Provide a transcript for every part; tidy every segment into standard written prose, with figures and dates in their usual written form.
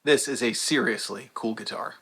This is a seriously cool guitar.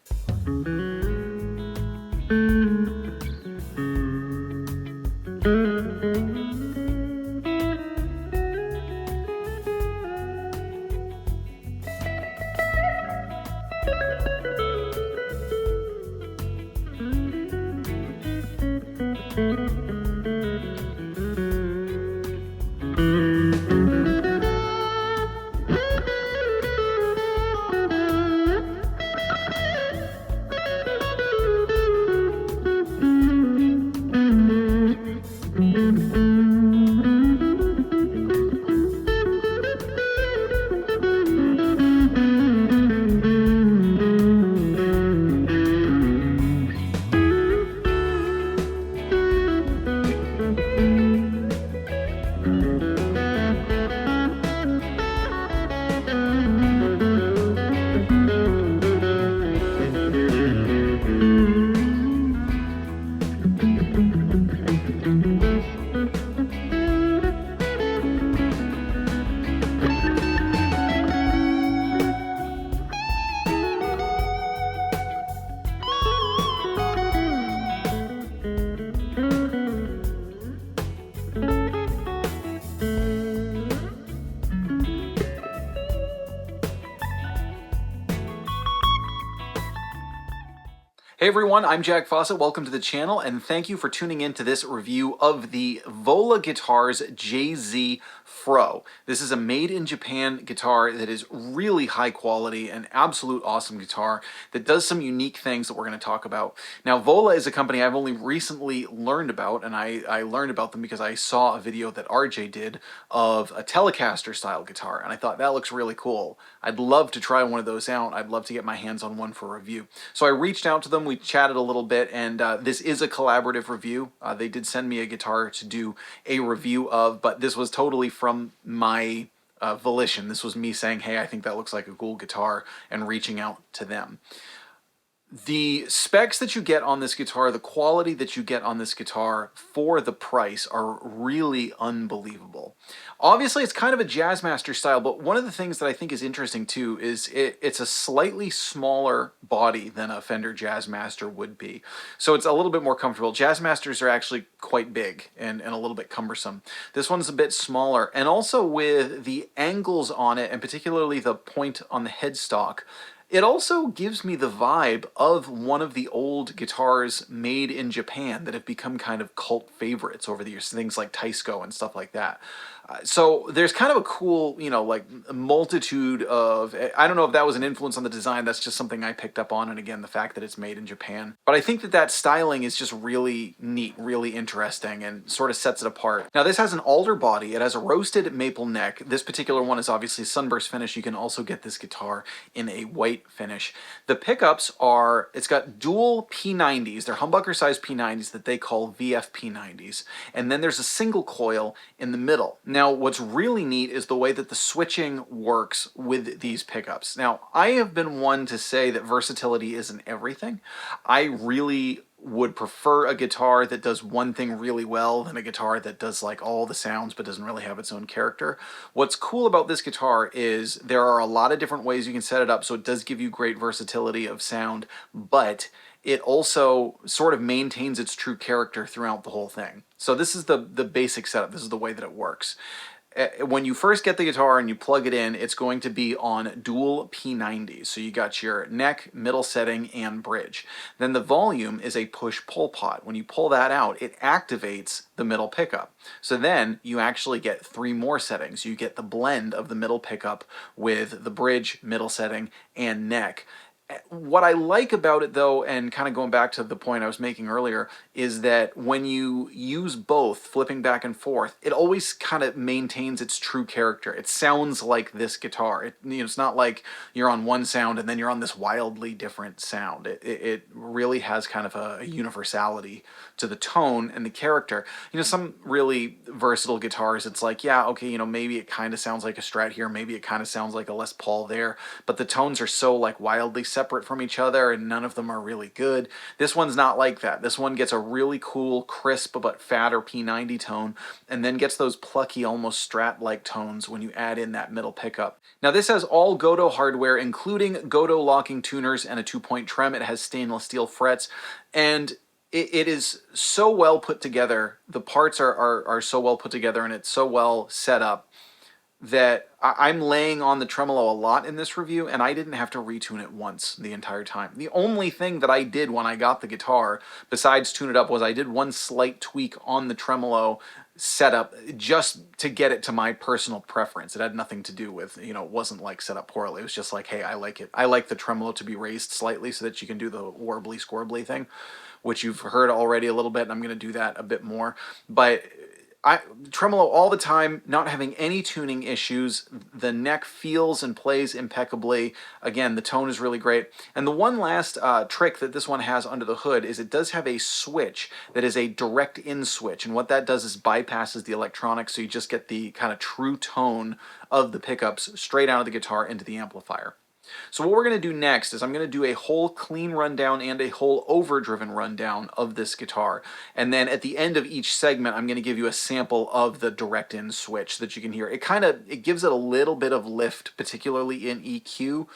Hey everyone, I'm Jack Fossett. Welcome to the channel, and thank you for tuning in to this review of the Vola Guitars JZ Fro. This is a made-in-Japan guitar that is really high quality, an absolute awesome guitar that does some unique things that we're going to talk about. Now, Vola is a company I've only recently learned about, and I learned about them because I saw a video that RJ did of a Telecaster-style guitar, and I thought that looks really cool. I'd love to try one of those out. I'd love to get my hands on one for review. So I reached out to them. We chatted a little bit, and this is a collaborative review. They did send me a guitar to do a review of, but this was totally from my volition. This was me saying, hey, I think that looks like a cool guitar, and reaching out to them. The specs that you get on this guitar, the quality that you get on this guitar for the price are really unbelievable. Obviously, it's kind of a Jazzmaster style, but one of the things that I think is interesting too is it's a slightly smaller body than a Fender Jazzmaster would be. So it's a little bit more comfortable. Jazzmasters are actually quite big and a little bit cumbersome. This one's a bit smaller, and also with the angles on it, and particularly the point on the headstock, it also gives me the vibe of one of the old guitars made in Japan that have become kind of cult favorites over the years, things like Taisco and stuff like that. So there's kind of a cool, you know, like a multitude of, I don't know if that was an influence on the design, that's just something I picked up on, and again, the fact that it's made in Japan. But I think that that styling is just really neat, really interesting, and sort of sets it apart. Now this has an alder body, it has a roasted maple neck. This particular one is obviously sunburst finish. You can also get this guitar in a white finish. The pickups are, it's got dual P90s, they're humbucker size P90s that they call VF P90s, and then there's a single coil in the middle. Now, what's really neat is the way that the switching works with these pickups. Now, I have been one to say that versatility isn't everything. I really would prefer a guitar that does one thing really well than a guitar that does like all the sounds but doesn't really have its own character. What's cool about this guitar is there are a lot of different ways you can set it up, so it does give you great versatility of sound, but it also sort of maintains its true character throughout the whole thing. So this is the basic setup. This is the way that it works. When you first get the guitar and you plug it in, it's going to be on dual P90s. So you got your neck, middle setting, and bridge. Then the volume is a push-pull pot. When you pull that out, it activates the middle pickup. So then you actually get 3 more settings. You get the blend of the middle pickup with the bridge, middle setting, and neck. What I like about it though, and kind of going back to the point I was making earlier, is that when you use both, flipping back and forth, it always kind of maintains its true character. It sounds like this guitar. It's not like you're on one sound and then you're on this wildly different sound. It really has kind of a universality to the tone and the character. Some really versatile guitars, it's like, yeah, okay, maybe it kind of sounds like a Strat here, maybe it kind of sounds like a Les Paul there, but the tones are so like wildly separate from each other and none of them are really good. This one's not like that. This one gets a really cool, crisp, but fatter P90 tone, and then gets those plucky, almost Strat-like tones when you add in that middle pickup. Now this has all Godot hardware, including Godot locking tuners and a 2-point trem. It has stainless steel frets, and it is so well put together. The parts are so well put together, and it's so well set up that I'm laying on the tremolo a lot in this review, and I didn't have to retune it once the entire time. The only thing that I did when I got the guitar, besides tune it up, was I did one slight tweak on the tremolo setup just to get it to my personal preference. It had nothing to do with, you know, it wasn't like set up poorly. It was just like, hey, I like it. I like the tremolo to be raised slightly so that you can do the warbly squarbly thing, which you've heard already a little bit, and I'm going to do that a bit more. But tremolo all the time, not having any tuning issues. The neck feels and plays impeccably. Again, the tone is really great. And the one last trick that this one has under the hood is it does have a switch that is a direct in switch. And what that does is bypasses the electronics, so you just get the kind of true tone of the pickups straight out of the guitar into the amplifier. So what we're going to do next is I'm going to do a whole clean rundown and a whole overdriven rundown of this guitar. And then at the end of each segment, I'm going to give you a sample of the direct in switch that you can hear. It gives it a little bit of lift, particularly in EQ.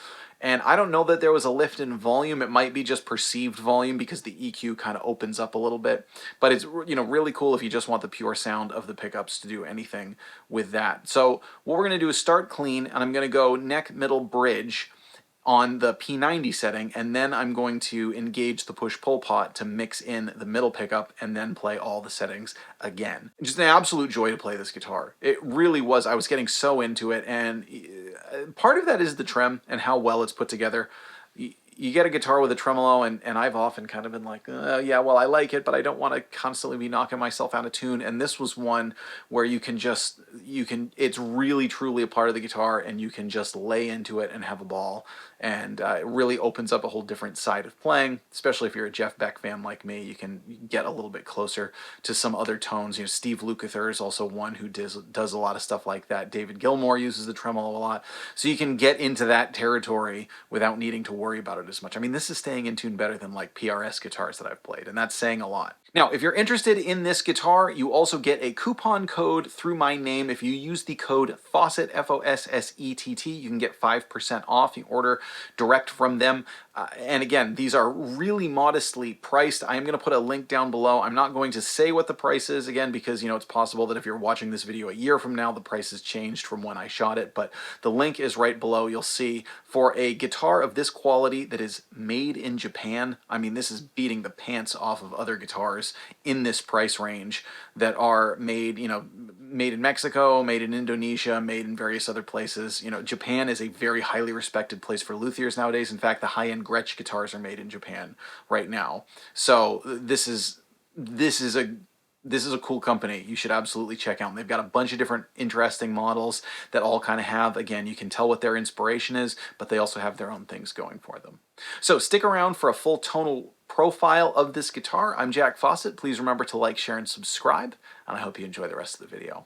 And I don't know that there was a lift in volume. It might be just perceived volume because the EQ kind of opens up a little bit. But it's, you know, really cool if you just want the pure sound of the pickups to do anything with that. So what we're going to do is start clean, and I'm going to go neck, middle, bridge on the P90 setting, and then I'm going to engage the push-pull pot to mix in the middle pickup and then play all the settings again. Just an absolute joy to play this guitar. It really was. I was getting so into it, and part of that is the trem and how well it's put together. You get a guitar with a tremolo, and I've often kind of been like, yeah, well, I like it, but I don't want to constantly be knocking myself out of tune. And this was one where it's really truly a part of the guitar, and you can just lay into it and have a ball. And it really opens up a whole different side of playing, especially if you're a Jeff Beck fan like me. You can get a little bit closer to some other tones. You know, Steve Lukather is also one who does a lot of stuff like that. David Gilmour uses the tremolo a lot. So you can get into that territory without needing to worry about it as much. I mean, this is staying in tune better than like PRS guitars that I've played, and that's saying a lot. Now, if you're interested in this guitar, you also get a coupon code through my name. If you use the code Fossett, F-O-S-S-E-T-T, you can get 5% off. You order direct from them. And again, these are really modestly priced. I'm going to put a link down below. I'm not going to say what the price is again because, you know, it's possible that if you're watching this video a year from now, the price has changed from when I shot it. But the link is right below. You'll see for a guitar of this quality that is made in Japan. I mean, this is beating the pants off of other guitars in this price range that are made, you know, made in Mexico, made in Indonesia, made in various other places. You know, Japan is a very highly respected place for luthiers nowadays. In fact, the high-end Gretsch guitars are made in Japan right now. So this is a cool company you should absolutely check out. And they've got a bunch of different interesting models that all kind of have, again, you can tell what their inspiration is, but they also have their own things going for them. So stick around for a full tonal profile of this guitar. I'm Jack Fossett. Please remember to like, share, and subscribe, and I hope you enjoy the rest of the video.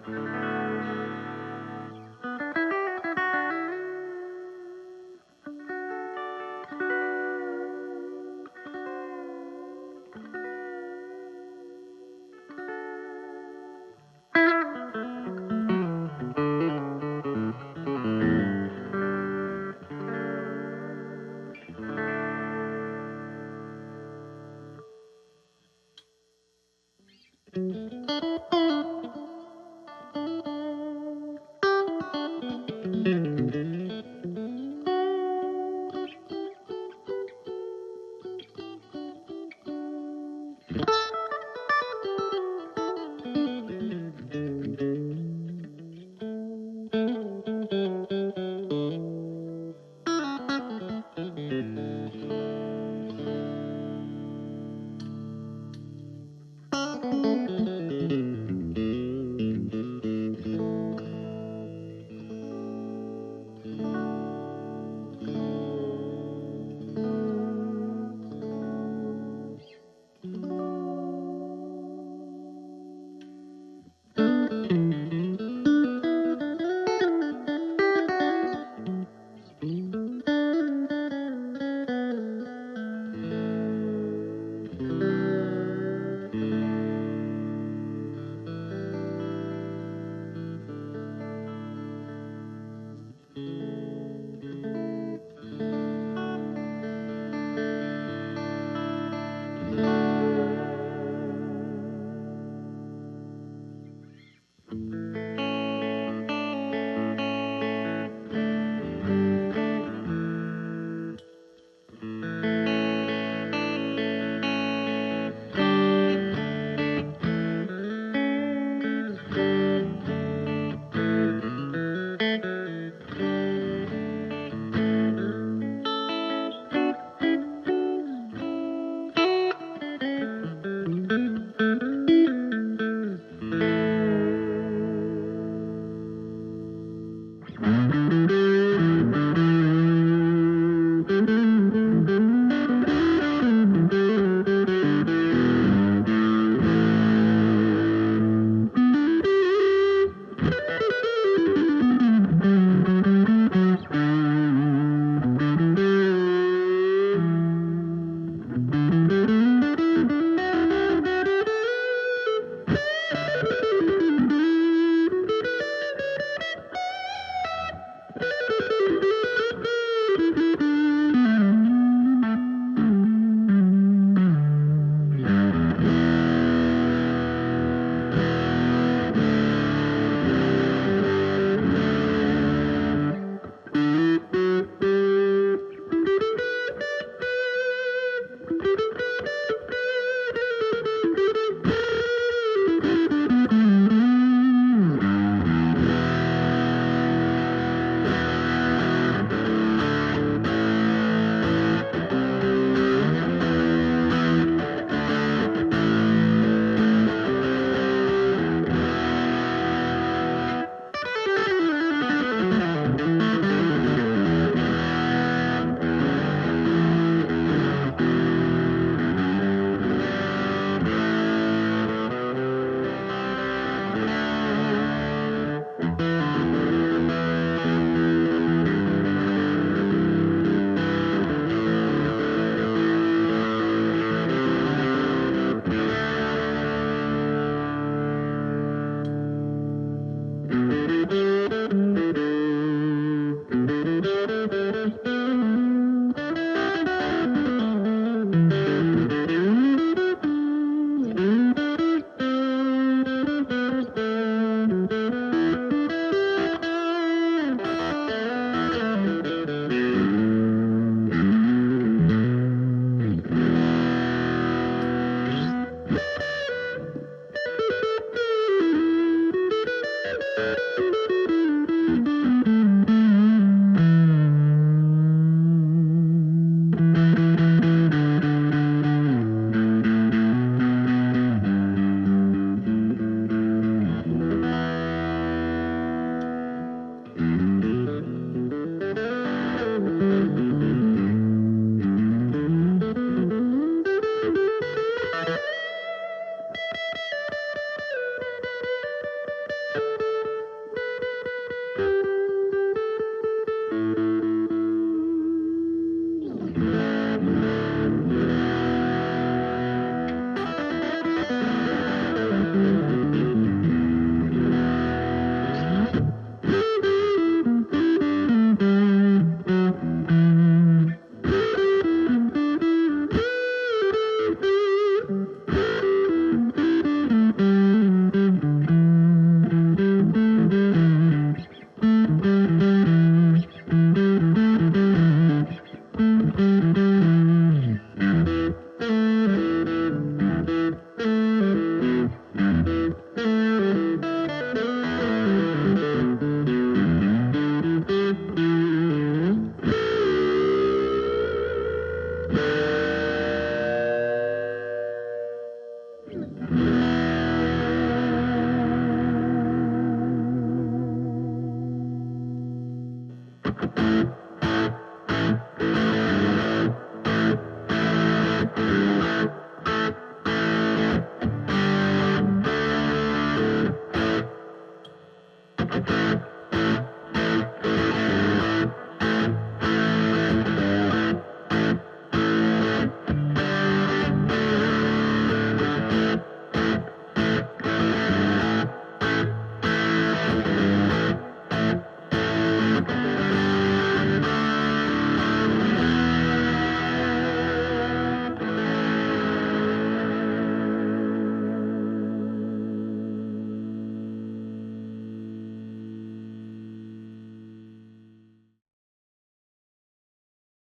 Mm-hmm.